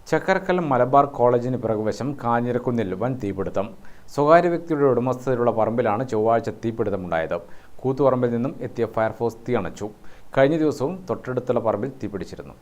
ചക്കരക്കൽ മലബാർ കോളേജിന് പിറകുവശം കാഞ്ഞിരക്കുന്നിൽ വൻ തീപിടുത്തം. സ്വകാര്യ വ്യക്തിയുടെ ഉടമസ്ഥതയിലുള്ള പറമ്പിലാണ് ചൊവ്വാഴ്ച തീപിടുത്തമുണ്ടായത്. കൂത്തുപറമ്പിൽ നിന്നും എത്തിയ ഫയർഫോഴ്സ് തീയണച്ചു. കഴിഞ്ഞ ദിവസവും തൊട്ടടുത്തുള്ള പറമ്പിൽ തീപിടിച്ചിരുന്നു.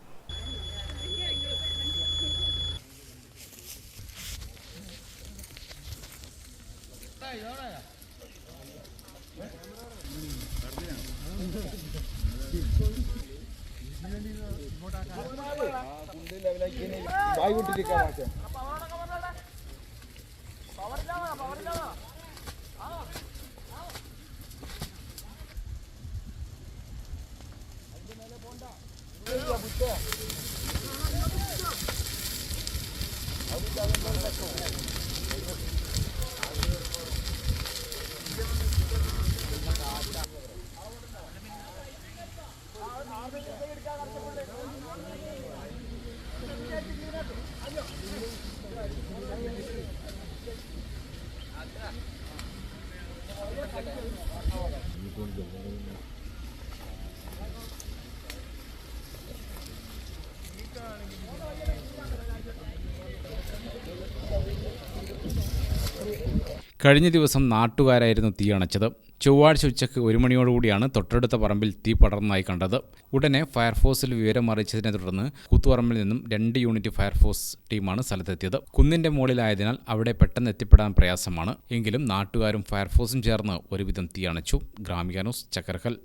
കഴിഞ്ഞ ദിവസം നാട്ടുകാരായിരുന്നു തീയണച്ചത്. ചൊവ്വാഴ്ച ഉച്ചയ്ക്ക് 1 മണിയോടുകൂടിയാണ് തൊട്ടടുത്ത പറമ്പിൽ തീ പടർന്നതായി കണ്ടത്. ഉടനെ ഫയർഫോഴ്സിൽ വിവരം അറിയിച്ചതിനെ തുടർന്ന് കൂത്തുപറമ്പിൽ നിന്നും 2 യൂണിറ്റ് ഫയർഫോഴ്സ് ടീമാണ് സ്ഥലത്തെത്തിയത്. കുന്നിന്റെ മുകളിലായതിനാൽ അവിടെ പെട്ടെന്ന് എത്തിപ്പെടാൻ പ്രയാസമാണ്. എങ്കിലും നാട്ടുകാരും ഫയർഫോഴ്സും ചേർന്ന് ഒരുവിധം തീയണച്ചു. ഗ്രാമിക ന്യൂസ്, ചക്കരക്കൽ.